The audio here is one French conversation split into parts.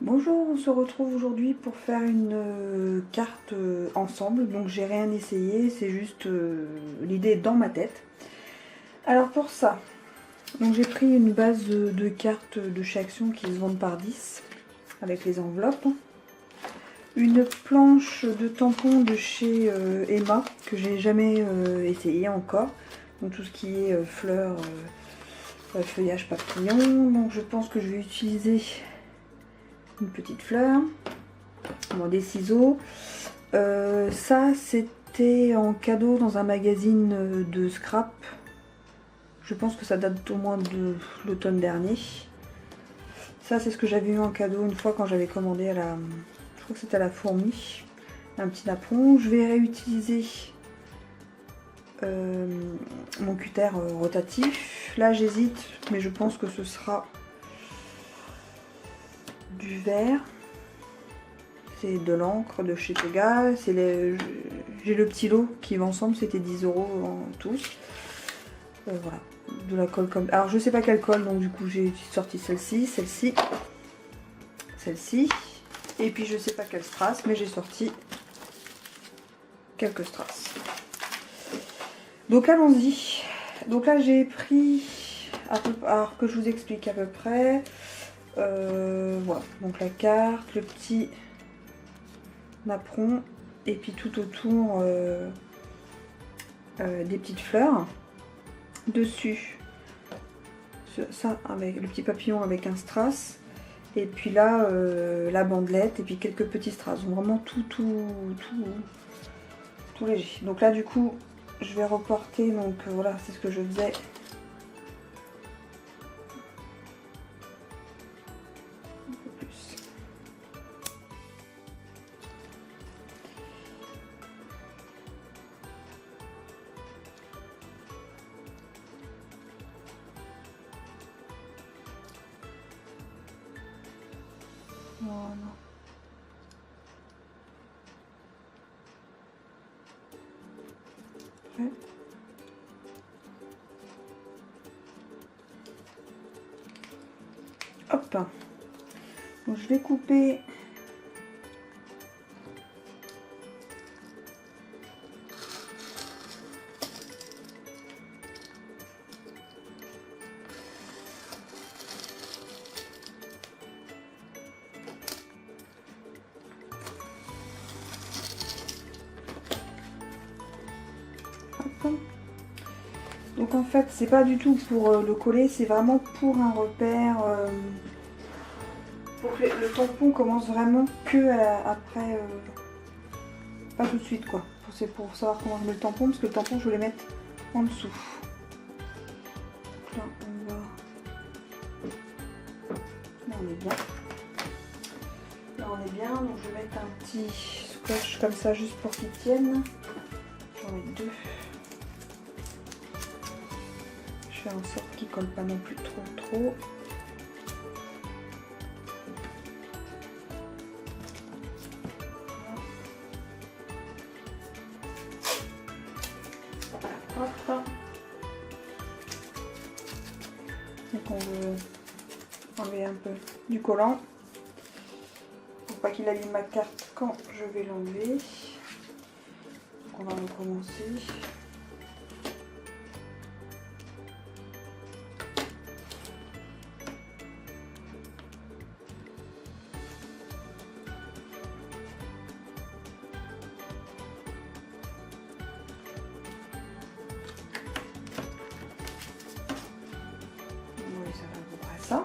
Bonjour, on se retrouve aujourd'hui pour faire une carte ensemble, donc j'ai rien essayé, c'est juste l'idée est dans ma tête. Alors pour ça, donc j'ai pris une base de cartes de chez Action qui se vendent par 10 avec les enveloppes, une planche de tampons de chez Emma que j'ai jamais essayé encore, donc tout ce qui est fleurs, feuillage papillon, donc je pense que je vais utiliser une petite fleur. Bon, des ciseaux. Ça, c'était en cadeau dans un magazine de scrap. Je pense que ça date au moins de l'automne dernier. Ça, c'est ce que j'avais eu en cadeau une fois quand j'avais commandé à la... Je crois que c'était à la Fourmi. Un petit napperon. Je vais réutiliser mon cutter rotatif. Là, j'hésite, mais je pense que ce sera du vert. C'est de l'encre de chez Toga. J'ai le petit lot qui va ensemble, c'était 10 € en tous. Voilà, de la colle comme... Alors je sais pas quelle colle, donc du coup j'ai sorti celle-ci, celle-ci, celle-ci. Et puis je sais pas quelle strass, mais j'ai sorti quelques strass. Donc allons-y. Donc là j'ai pris, alors que je vous explique à peu près. Voilà, donc la carte, le petit napperon et puis tout autour des petites fleurs. Dessus, ça avec le petit papillon avec un strass. Et puis là, la bandelette et puis quelques petits strass. Donc vraiment tout léger. Donc là du coup, je vais reporter. Donc voilà, c'est ce que je faisais. Un peu plus. Voilà. Ouais. Hop. Donc je vais couper. Hop. Donc en fait, c'est pas du tout pour le coller, c'est vraiment pour un repère. Pour que le tampon commence vraiment que après, pas tout de suite quoi. C'est pour savoir comment je mets le tampon, parce que le tampon je vais le mettre en dessous. Là on va. Là on est bien. Là on est bien, donc je vais mettre un petit scotch comme ça juste pour qu'il tienne. J'en mets deux. Je fais en sorte qu'il colle pas non plus trop. Hop. Donc on veut enlever un peu du collant pour pas qu'il abîme ma carte quand je vais l'enlever. Donc on va recommencer. Oui, ça va à peu près ça. À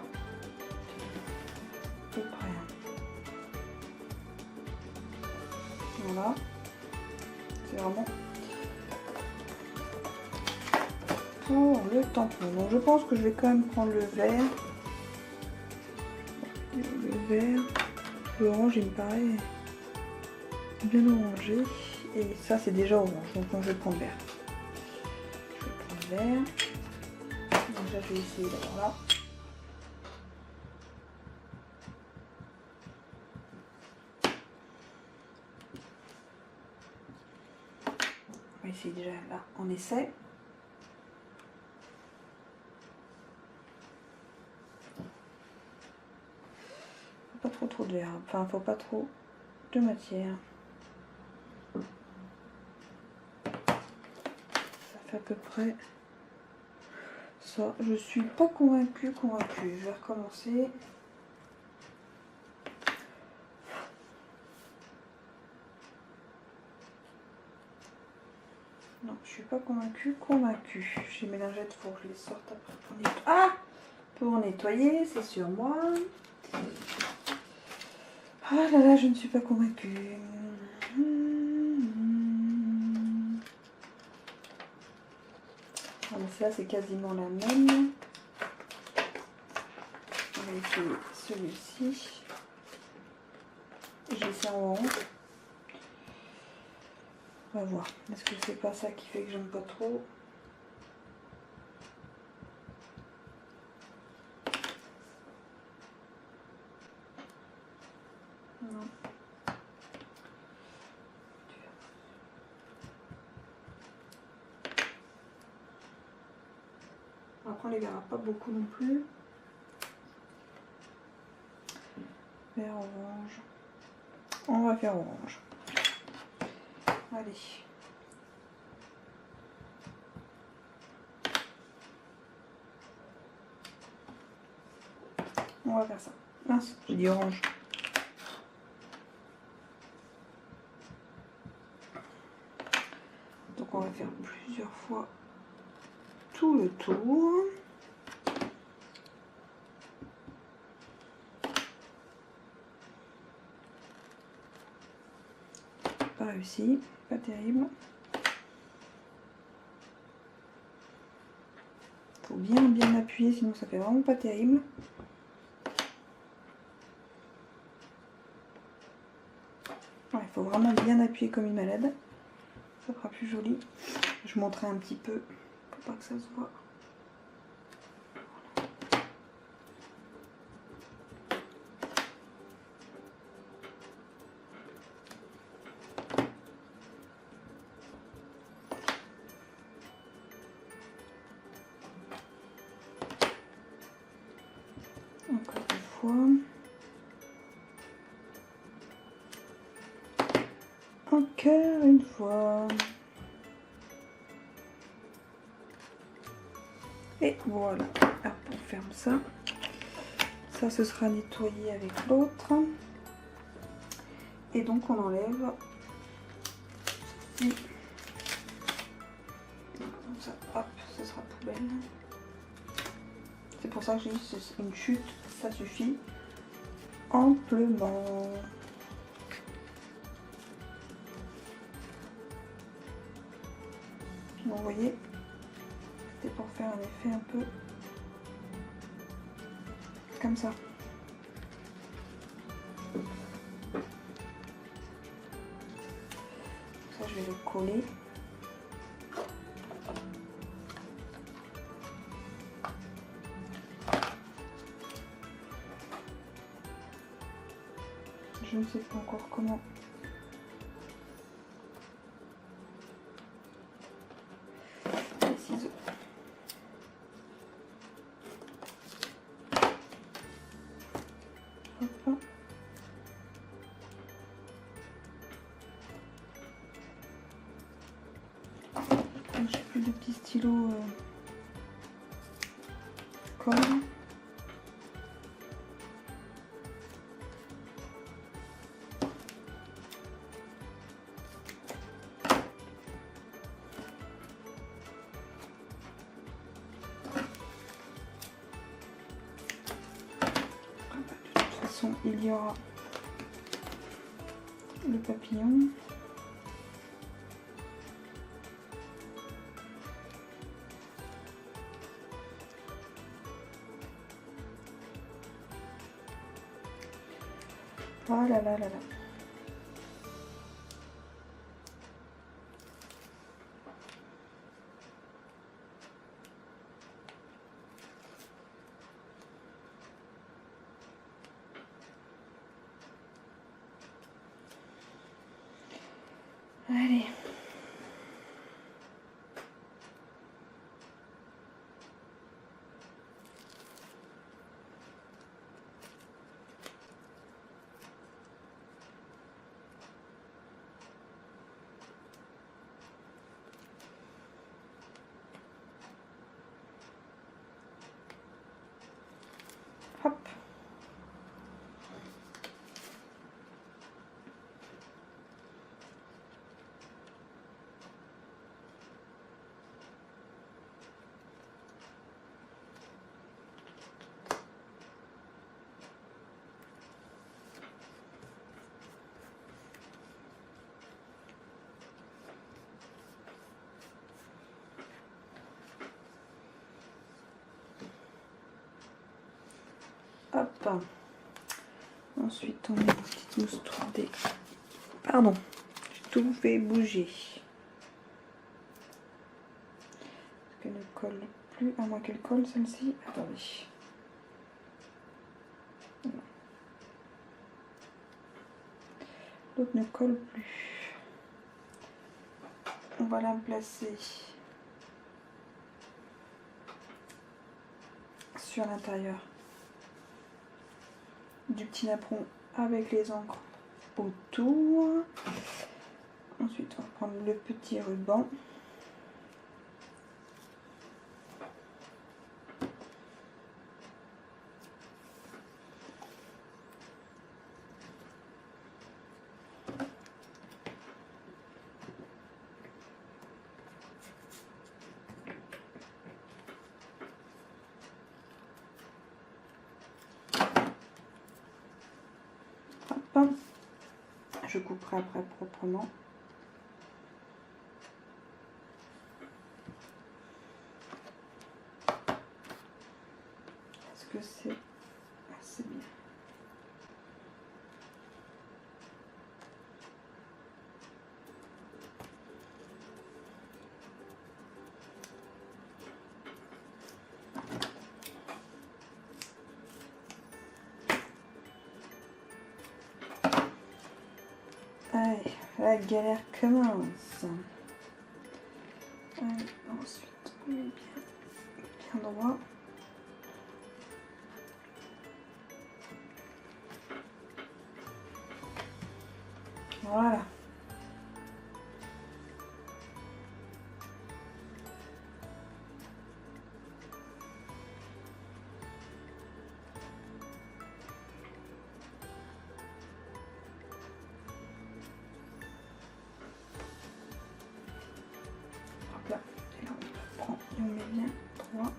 peu près. Voilà. C'est vraiment pour le tampon. Donc je pense que je vais quand même prendre le vert. Le vert. L'orange il me paraît bien orangé. Et ça c'est déjà orange. Donc je vais prendre vert. Je vais prendre vert. Donc là je vais essayer d'avoir là. On va essayer déjà là. On essaie. Pas trop verra. Enfin, faut pas trop de matière. Ça fait à peu près ça. Je suis pas convaincue. Je vais recommencer. Non, je suis pas convaincue. J'ai mes lingettes, faut que je les sorte après pour nettoyer. Ah, pour nettoyer, c'est sur moi. Ah là là, je ne suis pas convaincue. Alors ça, c'est quasiment la même. On va essayer celui-ci. Je laisse en orange. On va voir. Est-ce que c'est pas ça qui fait que j'aime pas trop? Non. Après, on les verra pas beaucoup non plus. Vert orange. On va faire orange. Allez. On va faire ça. Mince, j'ai dit orange. Donc on va faire plusieurs fois tout le tour. Pas réussi, pas terrible. Faut bien appuyer, sinon ça fait vraiment pas terrible. Ouais, il faut vraiment bien appuyer comme une malade. Ça fera plus joli. Je montrerai un petit peu pour pas que ça se voit. Encore une fois. Encore une fois. Et voilà. Hop, on ferme ça. Ça, ce sera nettoyé avec l'autre. Et donc, on enlève. Comme ça, hop, ce sera poubelle. C'est pour ça que j'ai dit une chute, ça suffit amplement. Bon, vous voyez, c'était pour faire un effet un peu comme ça. Ça, je vais le coller. Je ne sais pas encore comment. Les ciseaux. Hop. J'ai plus de petits stylos colle. Il y aura le papillon. Oh là là là là. Allez. Ensuite, on met une petite mousse 3D. Pardon, j'ai tout fait bouger. Est-ce qu'elle ne colle plus? À moins qu'elle colle celle-ci. Attendez. L'autre ne colle plus. On va la placer sur l'intérieur du petit napperon avec les encres autour. Ensuite, on va prendre le petit ruban. Hop. Je couperai après proprement. Est-ce que c'est assez bien? Allez, la galère commence. Allez, ensuite, on met bien droit. Voilà. Hop là. Et là, on prend et on met bien droit.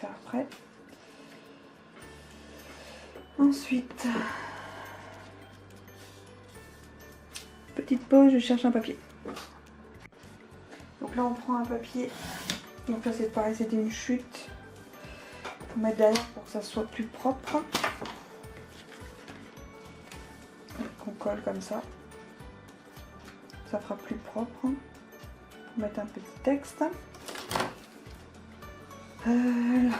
Après. Ensuite, petite pause, je cherche un papier. Donc là on prend un papier, donc là c'est pareil, c'était une chute. Pour mettre derrière pour que ça soit plus propre. On colle comme ça. Ça fera plus propre. Pour mettre un petit texte. Voilà.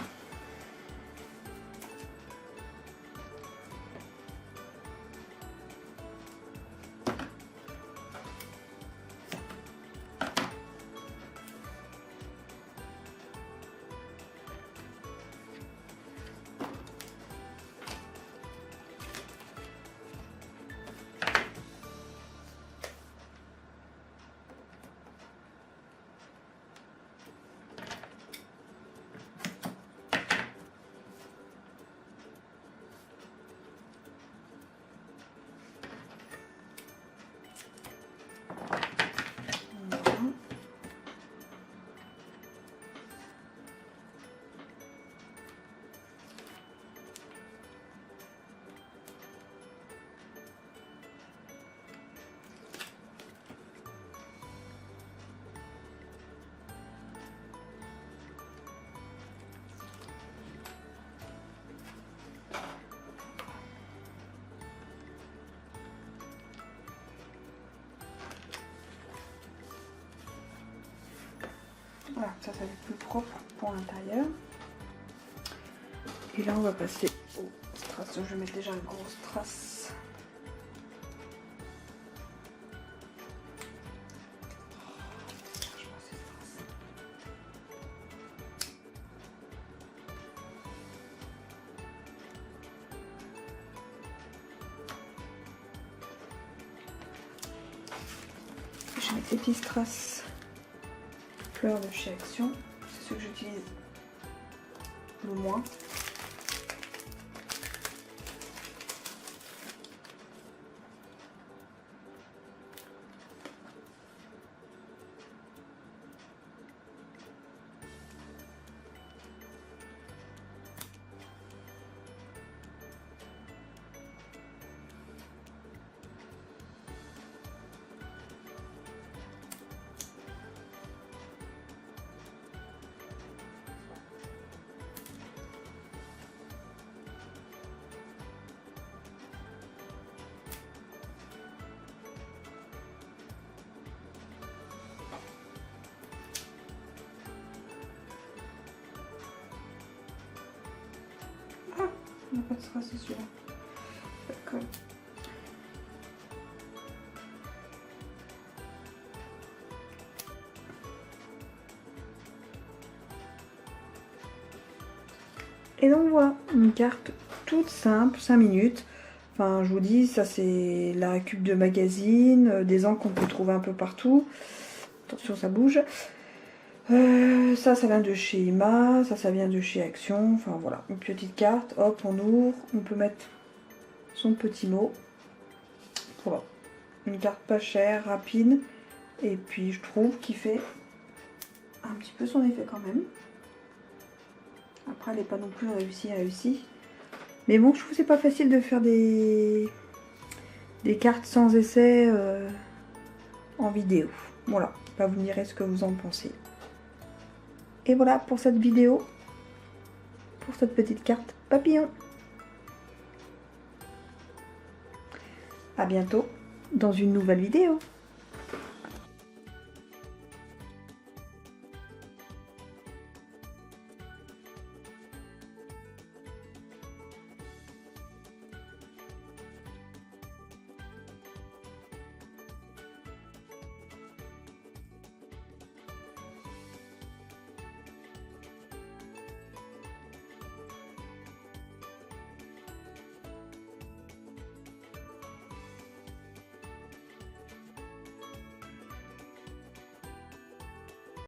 Voilà, ça va être plus propre pour l'intérieur. Et là on va passer au strass. Je vais mettre déjà un gros strass. Je vais mettre des petits strass fleurs de chez Action. C'est ce que j'utilise le moins. On n'a pas de trace, c'est celui-là. D'accord. Et donc voilà, une carte toute simple, 5 minutes. Enfin, je vous dis, ça c'est la récup de magazine, des encres qu'on peut trouver un peu partout. Attention, ça bouge. Ça vient de chez Emma, ça vient de chez Action. Enfin voilà, une petite carte, hop, on ouvre, on peut mettre son petit mot. Voilà, une carte pas chère, rapide. Et puis je trouve qu'il fait un petit peu son effet quand même. Après, elle n'est pas non plus réussie. Mais bon, je trouve que c'est pas facile de faire des cartes sans essai en vidéo. Voilà, là, vous me direz ce que vous en pensez. Et voilà pour cette vidéo, pour cette petite carte papillon. À bientôt dans une nouvelle vidéo.